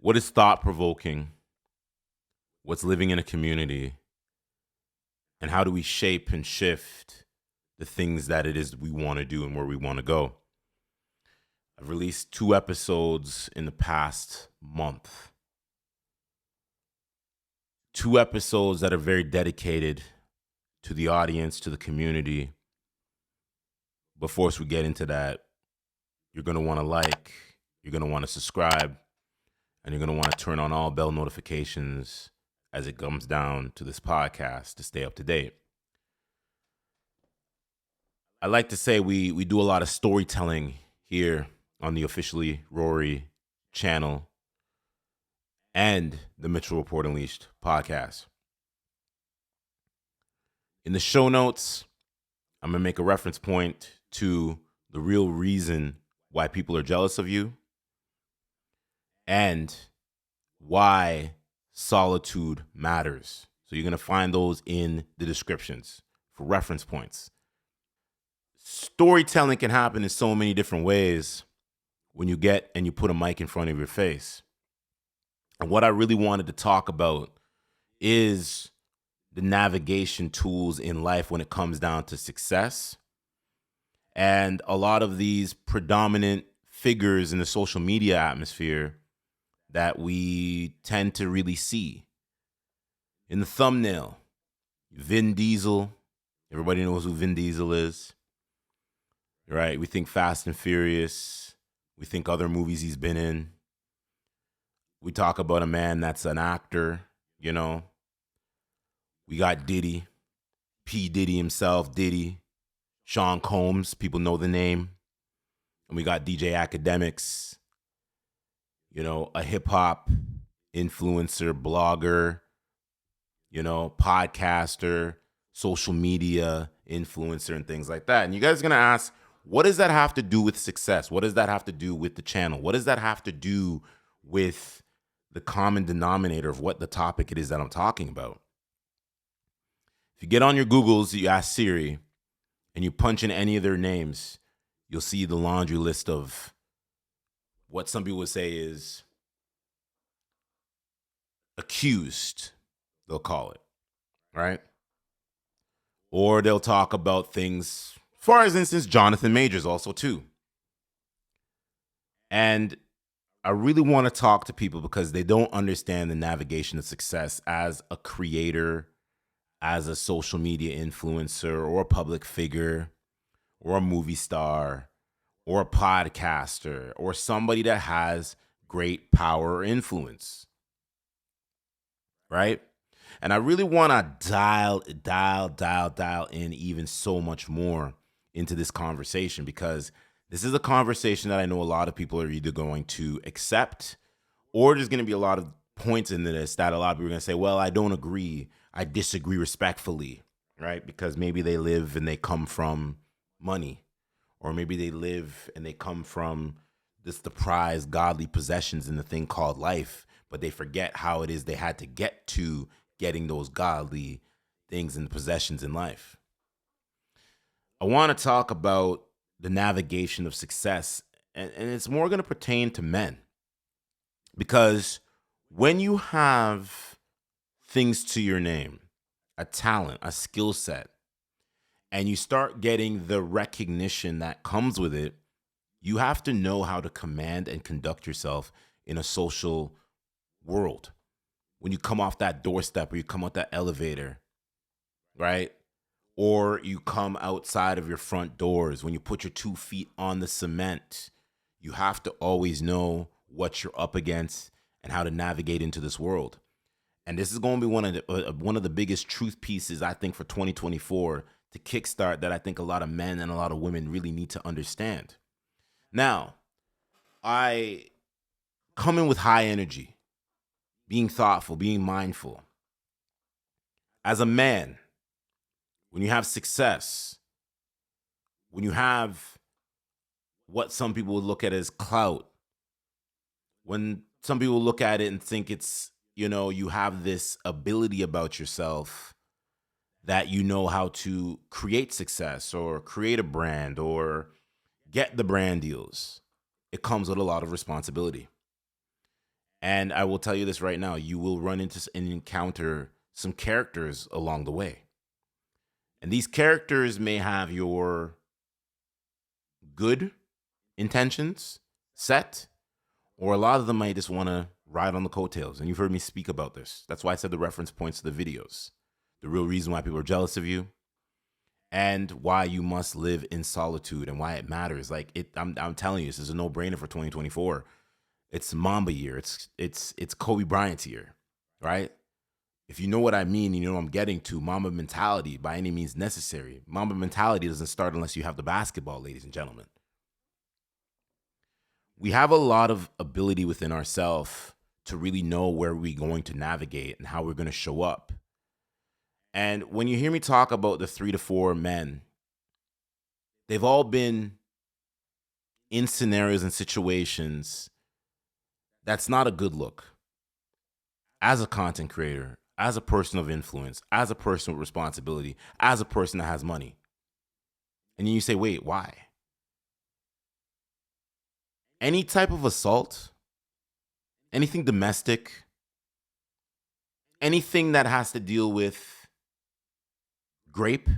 What is thought-provoking? What's living in a community? And how do we shape and shift the things that it is we want to do and where we want to go? I've released 2 episodes in the past month. 2 episodes that are very dedicated to the audience, to the community. Before we get into that, you're going to want to like, you're going to want to subscribe, and you're going to want to turn on all bell notifications as it comes down to this podcast to stay up to date. I like to say we do a lot of storytelling here on the Officially Rory channel and the Mitchell Report Unleashed podcast. In the show notes, I'm going to make a reference point to the real reason why people are jealous of you and why solitude matters. So you're going to find those in the descriptions for reference points. Storytelling can happen in so many different ways when you get and you put a mic in front of your face. And what I really wanted to talk about is the navigation tools in life when it comes down to success. And a lot of these predominant figures in the social media atmosphere that we tend to really see. In the thumbnail, Vin Diesel. Everybody knows who Vin Diesel is, right? We think Fast and Furious. We think other movies he's been in. We talk about a man that's an actor, you know. We got Diddy, P. Diddy himself, Diddy, Sean Combs, people know the name. And we got DJ Akademiks, you know, a hip-hop influencer, blogger, you know, podcaster, social media influencer, and things like that. And you guys are going to ask, what does that have to do with success? What does that have to do with the channel? What does that have to do with the common denominator of what the topic it is that I'm talking about? If you get on your Googles, you ask Siri, and you punch in any of their names, you'll see the laundry list of what some people would say is accused, they'll call it, right? Or they'll talk about things, for instance, Jonathan Majors also too. And I really want to talk to people because they don't understand the navigation of success as a creator, as a social media influencer, or a public figure, or a movie star, or a podcaster, or somebody that has great power or influence, right? And I really want to dial in even so much more into this conversation, because this is a conversation that I know a lot of people are either going to accept, or there's going to be a lot of points in this that a lot of people are going to say, well, I don't agree. I disagree respectfully, right? Because maybe they live and they come from money, or maybe they live and they come from the prized godly possessions in the thing called life, but they forget how it is they had to get to getting those godly things and possessions in life. I want to talk about the navigation of success, and it's more going to pertain to men, because when you have things to your name, a talent, a skill set, and you start getting the recognition that comes with it, you have to know how to command and conduct yourself in a social world. When you come off that doorstep, or you come out that elevator, right? Or you come outside of your front doors, when you put your 2 feet on the cement, you have to always know what you're up against and how to navigate into this world. And this is going to be one of the biggest truth pieces, I think, for 2024 to kickstart, that I think a lot of men and a lot of women really need to understand. Now, I come in with high energy, being thoughtful, being mindful. As a man, when you have success, when you have what some people would look at as clout, when some people look at it and think it's, you know, you have this ability about yourself that you know how to create success or create a brand or get the brand deals, it comes with a lot of responsibility. And I will tell you this right now, you will run into and encounter some characters along the way. And these characters may have your good intentions set, or a lot of them might just want to ride on the coattails. And you've heard me speak about this. That's why I said the reference points to the videos. The real reason why people are jealous of you, and why you must live in solitude, and why it matters. Like I'm telling you, this is a no-brainer for 2024. It's Mamba year. It's Kobe Bryant's year, right? If you know what I mean, you know what I'm getting to. Mamba mentality by any means necessary. Mamba mentality doesn't start unless you have the basketball, ladies and gentlemen. We have a lot of ability within ourselves to really know where we're going to navigate and how we're going to show up. And when you hear me talk about the 3 to 4 men, they've all been in scenarios and situations that's not a good look. As a content creator, as a person of influence, as a person with responsibility, as a person that has money. And then you say, wait, why? Any type of assault, anything domestic, anything that has to deal with grape,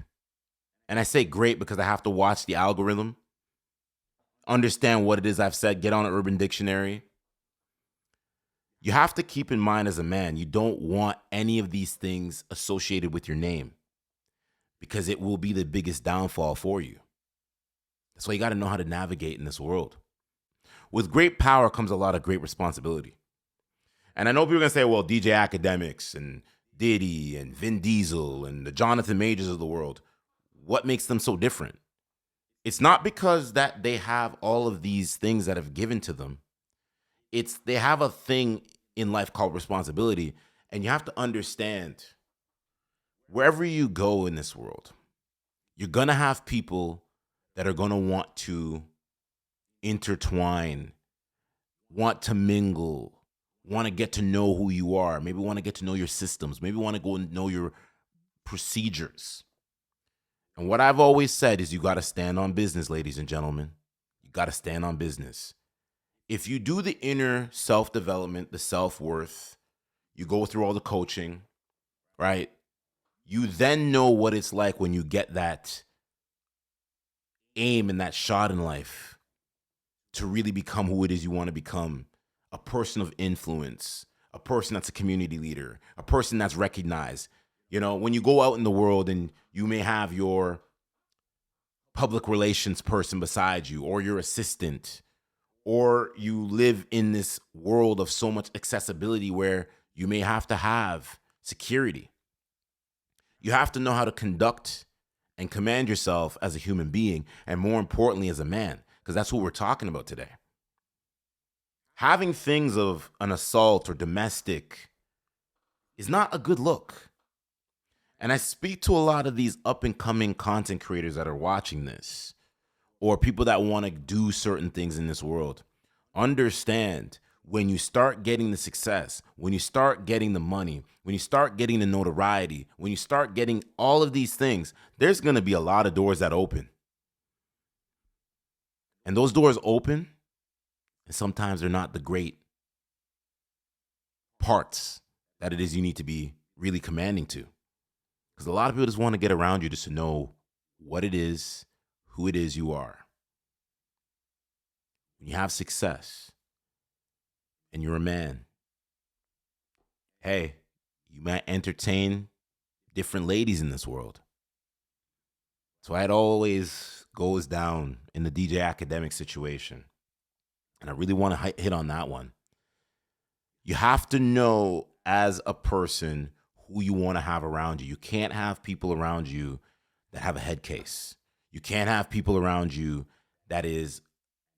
and I say grape because I have to watch the algorithm, understand what it is I've said, get on an Urban Dictionary. You have to keep in mind as a man, you don't want any of these things associated with your name because it will be the biggest downfall for you. That's why you got to know how to navigate in this world. With great power comes a lot of great responsibility. And I know people are going to say, well, DJ Akademiks and Diddy and Vin Diesel and the Jonathan Majors of the world, what makes them so different? It's not because that they have all of these things that have given to them. It's they have a thing in life called responsibility. And you have to understand, wherever you go in this world, you're going to have people that are going to want to intertwine, want to mingle, want to get to know who you are, maybe want to get to know your systems, maybe want to go and know your procedures. And what I've always said is you got to stand on business, ladies and gentlemen. You got to stand on business. If you do the inner self-development, the self-worth, you go through all the coaching, right? You then know what it's like when you get that aim and that shot in life to really become who it is you want to become. A person of influence, a person that's a community leader, a person that's recognized. You know, when you go out in the world and you may have your public relations person beside you, or your assistant, or you live in this world of so much accessibility where you may have to have security. You have to know how to conduct and command yourself as a human being, and more importantly, as a man, because that's what we're talking about today. Having things of an assault or domestic is not a good look. And I speak to a lot of these up and coming content creators that are watching this, or people that want to do certain things in this world. Understand, when you start getting the success, when you start getting the money, when you start getting the notoriety, when you start getting all of these things, there's going to be a lot of doors that open. And those doors open, and sometimes they're not the great parts that it is you need to be really commanding to. Because a lot of people just want to get around you just to know what it is, who it is you are. When you have success and you're a man, hey, you might entertain different ladies in this world. So it always goes down in the DJ Akademiks situation. And I really want to hit on that one. You have to know as a person who you want to have around you. You can't have people around you that have a head case. You can't have people around you that is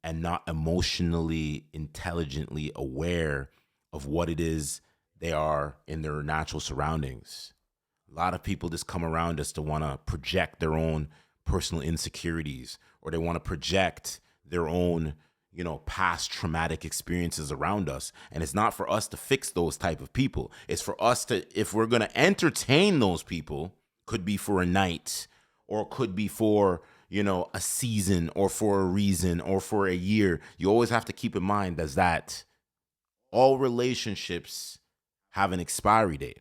and not emotionally, intelligently aware of what it is they are in their natural surroundings. A lot of people just come around us to want to project their own personal insecurities, or they want to project their own, past traumatic experiences around us. And it's not for us to fix those type of people. It's for us to, if we're going to entertain those people, could be for a night, or could be for, a season, or for a reason, or for a year. You always have to keep in mind that all relationships have an expiry date.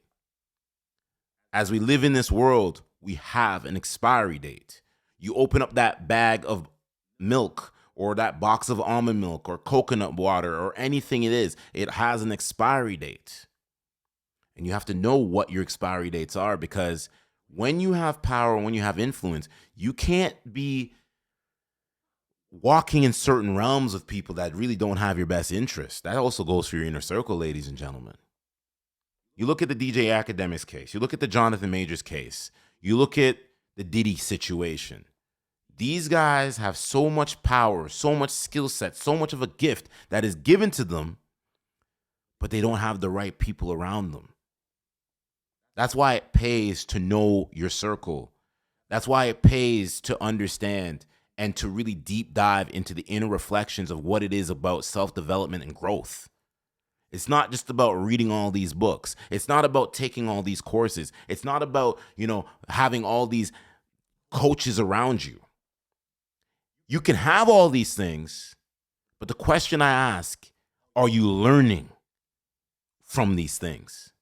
As we live in this world, we have an expiry date. You open up that bag of milk or that box of almond milk or coconut water or anything it is, it has an expiry date. And you have to know what your expiry dates are, because when you have power, when you have influence, you can't be walking in certain realms with people that really don't have your best interest. That also goes for your inner circle, ladies and gentlemen. You look at the DJ Akademiks case. You look at the Jonathan Majors case. You look at the Diddy situation. These guys have so much power, so much skill set, so much of a gift that is given to them, but they don't have the right people around them. That's why it pays to know your circle. That's why it pays to understand and to really deep dive into the inner reflections of what it is about self-development and growth. It's not just about reading all these books. It's not about taking all these courses. It's not about, having all these coaches around you. You can have all these things, but the question I ask, are you learning from these things?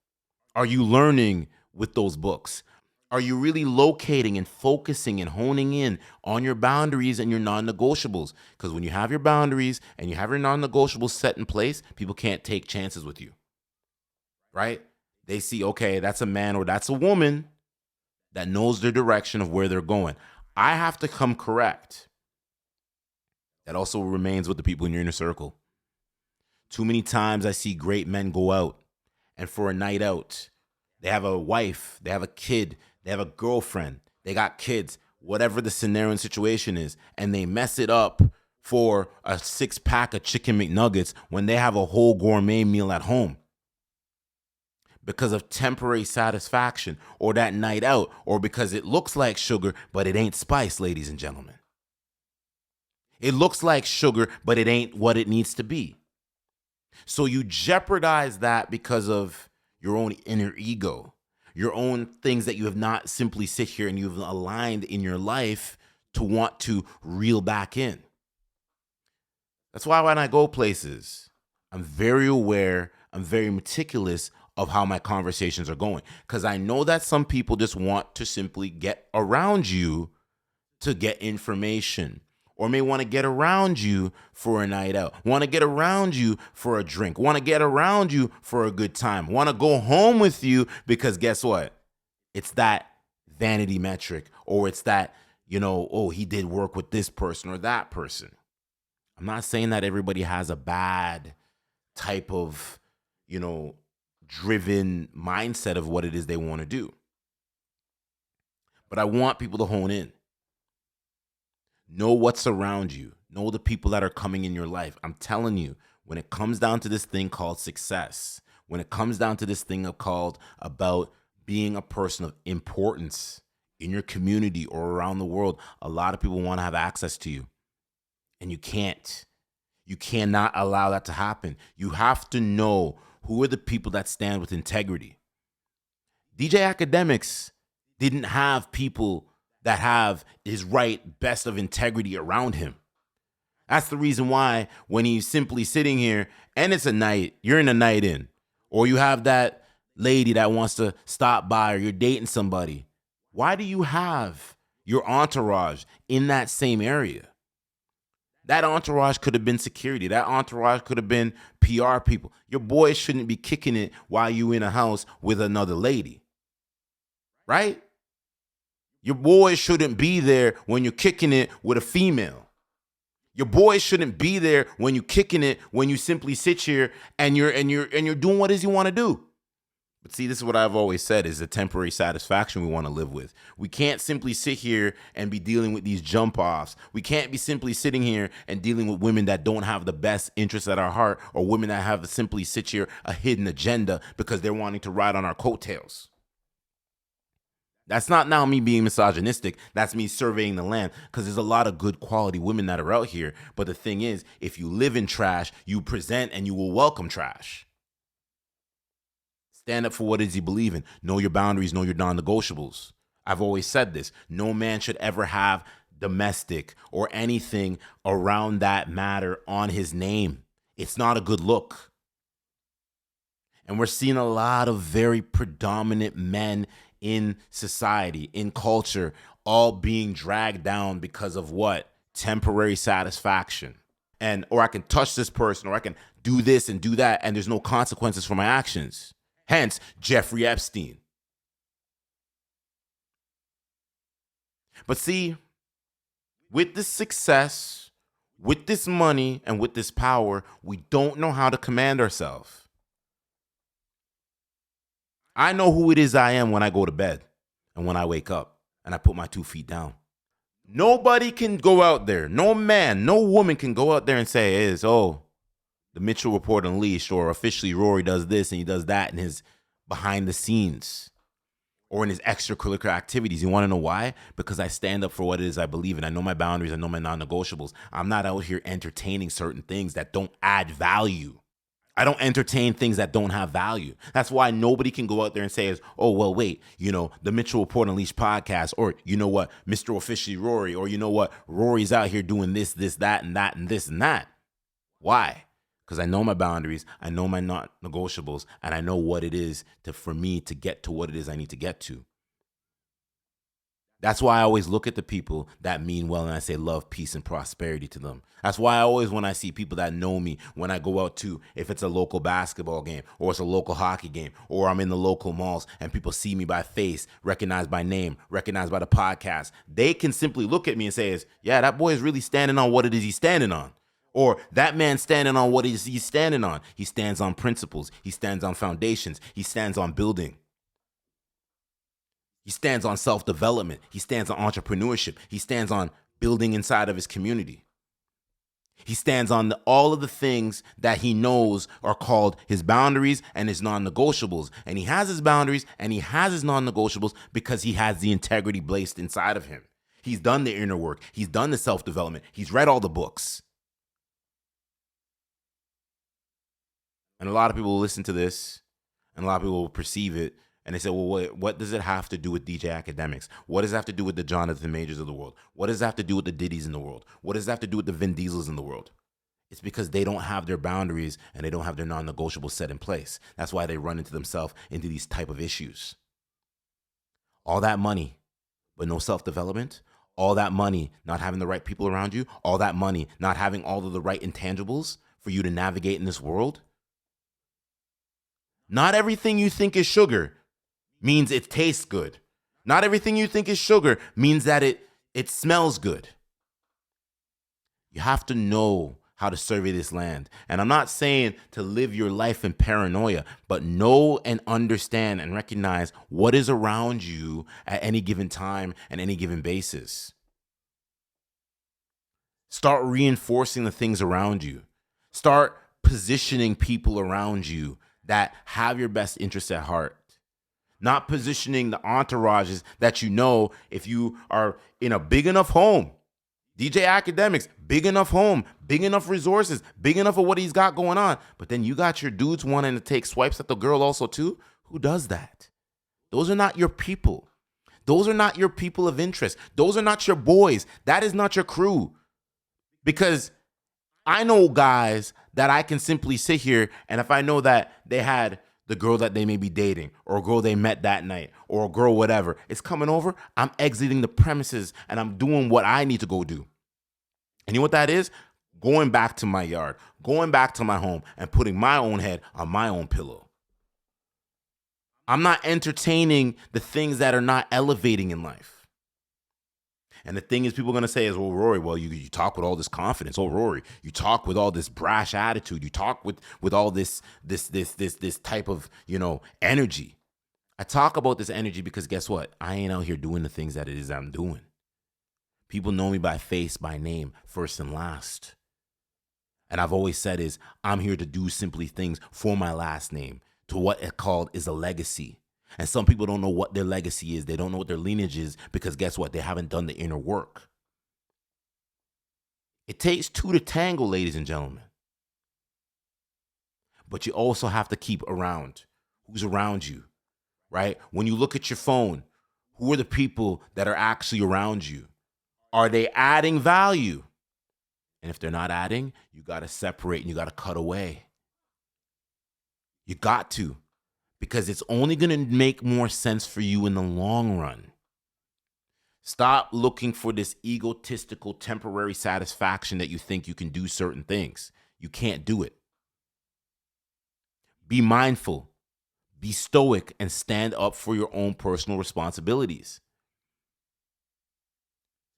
Are you learning with those books? Are you really locating and focusing and honing in on your boundaries and your non-negotiables? Because when you have your boundaries and you have your non-negotiables set in place, people can't take chances with you, right? They see, okay, that's a man or that's a woman that knows their direction of where they're going. I have to come correct. That also remains with the people in your inner circle. Too many times I see great men go out, and for a night out, they have a wife, they have a kid, they have a girlfriend, they got kids, whatever the scenario and situation is, and they mess it up for a 6-pack of chicken McNuggets when they have a whole gourmet meal at home because of temporary satisfaction or that night out, or because it looks like sugar, but it ain't spice, ladies and gentlemen. It looks like sugar, but it ain't what it needs to be. So you jeopardize that because of your own inner ego, your own things that you have not simply sit here and you've aligned in your life to want to reel back in. That's why when I go places, I'm very aware, I'm very meticulous of how my conversations are going, because I know that some people just want to simply get around you to get information, or may want to get around you for a night out, want to get around you for a drink, want to get around you for a good time, want to go home with you because guess what? It's that vanity metric, or it's that, oh, he did work with this person or that person. I'm not saying that everybody has a bad type of, driven mindset of what it is they want to do. But I want people to hone in. Know what's around you. Know the people that are coming in your life. I'm telling you, when it comes down to this thing called success, when it comes down to this thing called about being a person of importance in your community or around the world, a lot of people want to have access to you. And you can't. You cannot allow that to happen. You have to know who are the people that stand with integrity. DJ Akademiks didn't have people that have his best of integrity around him. That's the reason why when he's simply sitting here and it's a night, you're in a night in, or you have that lady that wants to stop by, or you're dating somebody, why do you have your entourage in that same area? That entourage could have been security. That entourage could have been PR people. Your boys shouldn't be kicking it while you in a house with another lady, right? Your boys shouldn't be there when you're kicking it with a female. Your boys shouldn't be there when you're kicking it when you simply sit here and you're doing what it is you want to do. But see, this is what I've always said is the temporary satisfaction we want to live with. We can't simply sit here and be dealing with these jump offs. We can't be simply sitting here and dealing with women that don't have the best interests at our heart, or women that have simply sit here a hidden agenda because they're wanting to ride on our coattails. That's not now me being misogynistic. That's me surveying the land, because there's a lot of good quality women that are out here. But the thing is, if you live in trash, you present and you will welcome trash. Stand up for what it is you believe in. Know your boundaries, know your non-negotiables. I've always said this. No man should ever have domestic or anything around that matter on his name. It's not a good look. And we're seeing a lot of very predominant men in society, in culture, all being dragged down because of what? Temporary satisfaction. And or I can touch this person, or I can do this and do that, and there's no consequences for my actions. Hence, Jeffrey Epstein. But see, with this success, with this money, and with this power, we don't know how to command ourselves. I know who it is I am when I go to bed and when I wake up and I put my 2 feet down. Nobody can go out there, no man, no woman can go out there and say, the Mitchell Report Unleashed, or officially Rory does this and he does that in his behind the scenes or in his extracurricular activities. You want to know why? Because I stand up for what it is I believe in. I know my boundaries. I know my non-negotiables. I'm not out here entertaining certain things that don't add value. I don't entertain things that don't have value. That's why nobody can go out there and say, the Mitchell Report Unleashed podcast, or you know what, Mr. Officially Rory, or you know what, Rory's out here doing this, that, and that, and this and that. Why? Because I know my boundaries, I know my non-negotiables, and I know what it is for me to get to what it is I need to get to. That's why I always look at the people that mean well and I say love, peace, and prosperity to them. That's why I always, when I see people that know me, when I go out to, if it's a local basketball game or it's a local hockey game or I'm in the local malls and people see me by face, recognized by name, recognized by the podcast, they can simply look at me and say, yeah, that boy is really standing on what it is he's standing on. Or that man standing on what it is he's standing on. He stands on principles. He stands on foundations. He stands on building. He stands on self-development. He stands on entrepreneurship. He stands on building inside of his community. He stands on all of the things that he knows are called his boundaries and his non-negotiables. And he has his boundaries and he has his non-negotiables because he has the integrity placed inside of him. He's done the inner work. He's done the self-development. He's read all the books. And a lot of people will listen to this and a lot of people will perceive it. And they say, well, what does it have to do with DJ Akademiks? What does it have to do with the Jonathan Majors of the world? What does it have to do with the Diddys in the world? What does it have to do with the Vin Diesels in the world? It's because they don't have their boundaries and they don't have their non-negotiables set in place. That's why they run into themselves into these type of issues. All that money, but no self-development. All that money, not having the right people around you. All that money, not having all of the right intangibles for you to navigate in this world. Not everything you think is sugar means it tastes good. Not everything you think is sugar means that it smells good. You have to know how to survey this land. And I'm not saying to live your life in paranoia, but know and understand and recognize what is around you at any given time and any given basis. Start reinforcing the things around you. Start positioning people around you that have your best interests at heart. Not positioning the entourages that you know if you are in a big enough home. DJ Akademiks, big enough home, big enough resources, big enough of what he's got going on. But then you got your dudes wanting to take swipes at the girl also too. Who does that? Those are not your people. Those are not your people of interest. Those are not your boys. That is not your crew. Because I know guys that I can simply sit here and if I know that they had the girl that they may be dating or a girl they met that night or a girl whatever is coming over, I'm exiting the premises and I'm doing what I need to go do. And you know what that is? Going back to my yard, going back to my home and putting my own head on my own pillow. I'm not entertaining the things that are not elevating in life. And the thing is, people are going to say is, well, Rory, you talk with all this confidence. Oh, Rory, you talk with all this brash attitude. You talk with all this type of, energy. I talk about this energy because guess what? I ain't out here doing the things that it is I'm doing. People know me by face, by name, first and last. And I've always said is, I'm here to do simply things for my last name, to what it called is a legacy. And some people don't know what their legacy is. They don't know what their lineage is because guess what? They haven't done the inner work. It takes two to tango, ladies and gentlemen. But you also have to keep around who's around you, right? When you look at your phone, who are the people that are actually around you? Are they adding value? And if they're not adding, you got to separate and you got to cut away. You got to, because it's only going to make more sense for you in the long run. Stop looking for this egotistical temporary satisfaction that you think you can do certain things. You can't do it. Be mindful, be stoic, and stand up for your own personal responsibilities.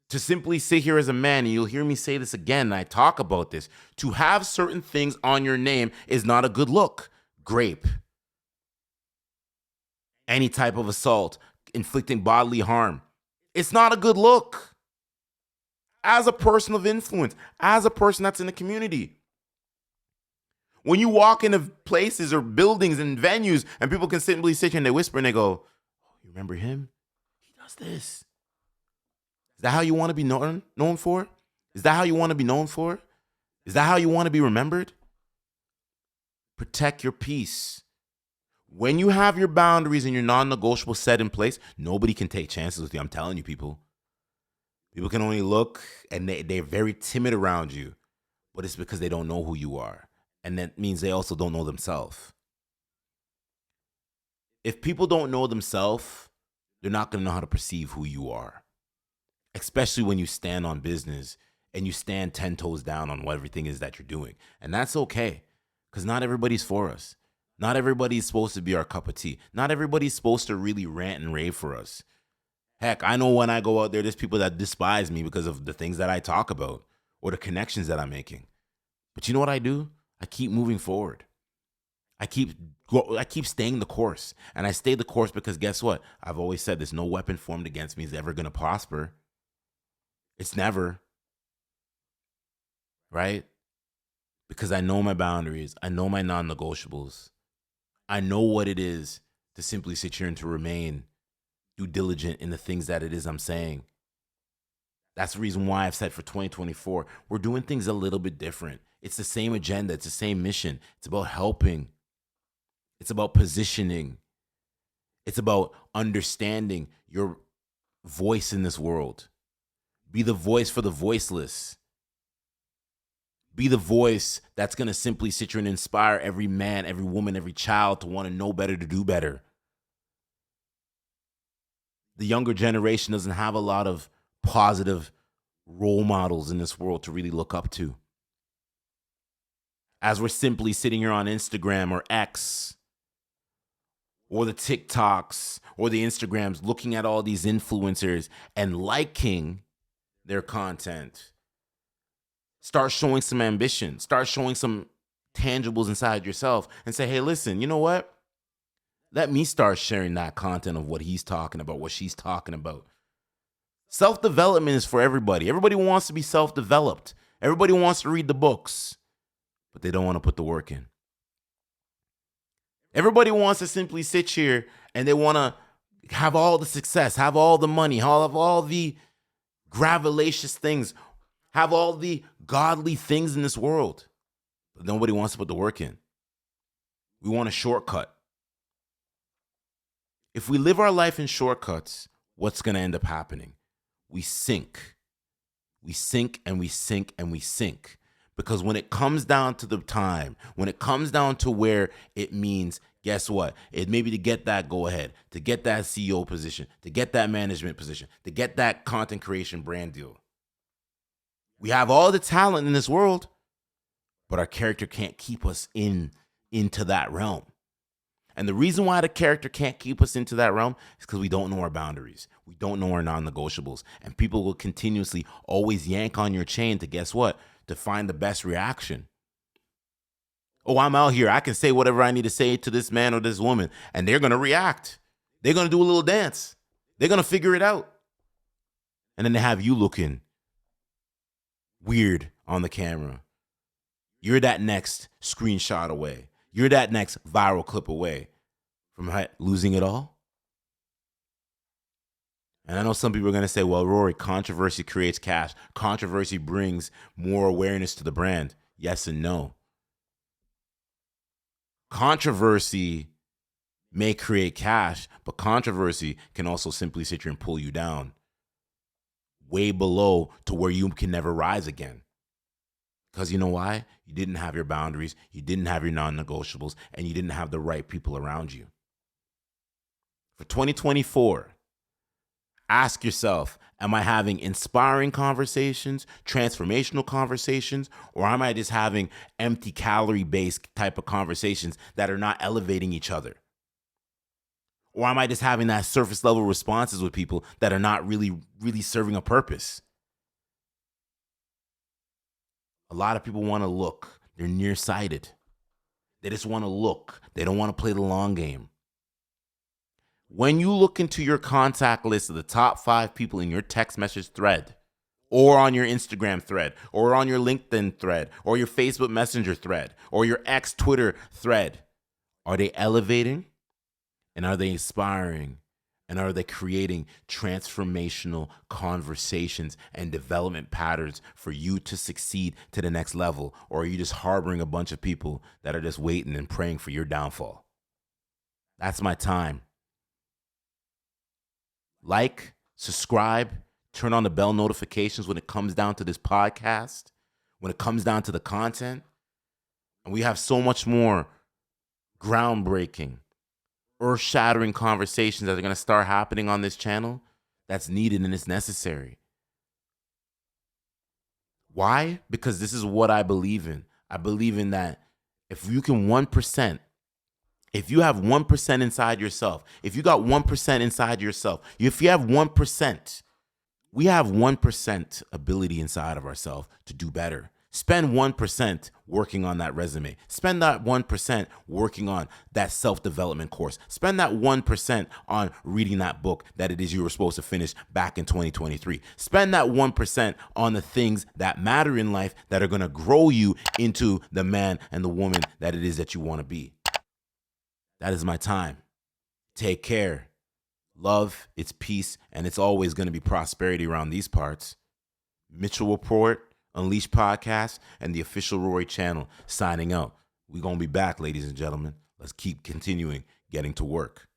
To simply sit here as a man, and you'll hear me say this again, and I talk about this, to have certain things on your name is not a good look. Grape, any type of assault, inflicting bodily harm. It's not a good look. As a person of influence, as a person that's in the community. When you walk into places or buildings and venues and people can simply sit here and they whisper and they go, oh, you remember him? He does this. Is that how you want to be known for? Is that how you want to be known for? Is that how you want to be remembered? Protect your peace. When you have your boundaries and your non-negotiables set in place, nobody can take chances with you. I'm telling you, people. People can only look and they're very timid around you, but it's because they don't know who you are. And that means they also don't know themselves. If people don't know themselves, they're not going to know how to perceive who you are, especially when you stand on business and you stand 10 toes down on what everything is that you're doing. And that's okay, because not everybody's for us. Not everybody's supposed to be our cup of tea. Not everybody's supposed to really rant and rave for us. Heck, I know when I go out there, there's people that despise me because of the things that I talk about or the connections that I'm making. But you know what I do? I keep moving forward. I keep staying the course. And I stay the course because guess what? I've always said there's no weapon formed against me is ever going to prosper. It's never. Right? Because I know my boundaries. I know my non-negotiables. I know what it is to simply sit here and to remain due diligent in the things that it is I'm saying. That's the reason why I've said for 2024, we're doing things a little bit different. It's the same agenda. It's the same mission. It's about helping. It's about positioning. It's about understanding your voice in this world. Be the voice for the voiceless. Be the voice that's going to simply sit here and inspire every man, every woman, every child to want to know better, to do better. The younger generation doesn't have a lot of positive role models in this world to really look up to. As we're simply sitting here on Instagram or X or the TikToks or the Instagrams looking at all these influencers and liking their content. Start showing some ambition. Start showing some tangibles inside yourself and say, hey, listen, you know what? Let me start sharing that content of what he's talking about, what she's talking about. Self-development is for everybody. Everybody wants to be self-developed. Everybody wants to read the books, but they don't want to put the work in. Everybody wants to simply sit here and they want to have all the success, have all the money, have all the gravelacious things, have all the godly things in this world. But nobody wants to put the work in. We want a shortcut. If we live our life in shortcuts, what's going to end up happening? We sink. We sink and we sink and we sink. Because when it comes down to the time, when it comes down to where it means, guess what? It maybe to get that go ahead, to get that CEO position, to get that management position, to get that content creation brand deal. We have all the talent in this world, but our character can't keep us into that realm. And the reason why the character can't keep us into that realm is because we don't know our boundaries. We don't know our non-negotiables. And people will continuously always yank on your chain to guess what? To find the best reaction. Oh, I'm out here. I can say whatever I need to say to this man or this woman, and they're going to react. They're going to do a little dance. They're going to figure it out. And then they have you looking weird on the camera. You're that next screenshot away. You're that next viral clip away from losing it all. And I know some people are going to say, well, Rory, controversy creates cash. Controversy brings more awareness to the brand. Yes and no. Controversy may create cash, but controversy can also simply sit here and pull you down way below to where you can never rise again. Because you know why? You didn't have your boundaries, you didn't have your non-negotiables, and you didn't have the right people around you. For 2024, ask yourself, am I having inspiring conversations, transformational conversations, or am I just having empty calorie-based type of conversations that are not elevating each other? Or am I just having that surface level responses with people that are not really serving a purpose? A lot of people want to look. They're nearsighted. They just want to look. They don't want to play the long game. When you look into your contact list of the top 5 people in your text message thread, or on your Instagram thread, or on your LinkedIn thread, or your Facebook Messenger thread, or your X Twitter thread, are they elevating? And are they inspiring? And are they creating transformational conversations and development patterns for you to succeed to the next level? Or are you just harboring a bunch of people that are just waiting and praying for your downfall? That's my time. Like, subscribe, turn on the bell notifications when it comes down to this podcast, when it comes down to the content. And we have so much more groundbreaking, earth-shattering conversations that are going to start happening on this channel that's needed and is necessary. Why? Because this is what I believe in. I believe in that if you can 1%, if you have 1% inside yourself, if you got 1% inside yourself, if you have 1%, we have 1% ability inside of ourselves to do better. Spend 1% working on that resume. Spend that 1% working on that self-development course. Spend that 1% on reading that book that it is you were supposed to finish back in 2023. Spend that 1% on the things that matter in life that are going to grow you into the man and the woman that it is that you want to be. That is my time. Take care. Love, it's peace, and it's always going to be prosperity around these parts. Mitchell Report, Unleashed Podcast, and the official Rory channel signing out. We're going to be back, ladies and gentlemen. Let's keep continuing getting to work.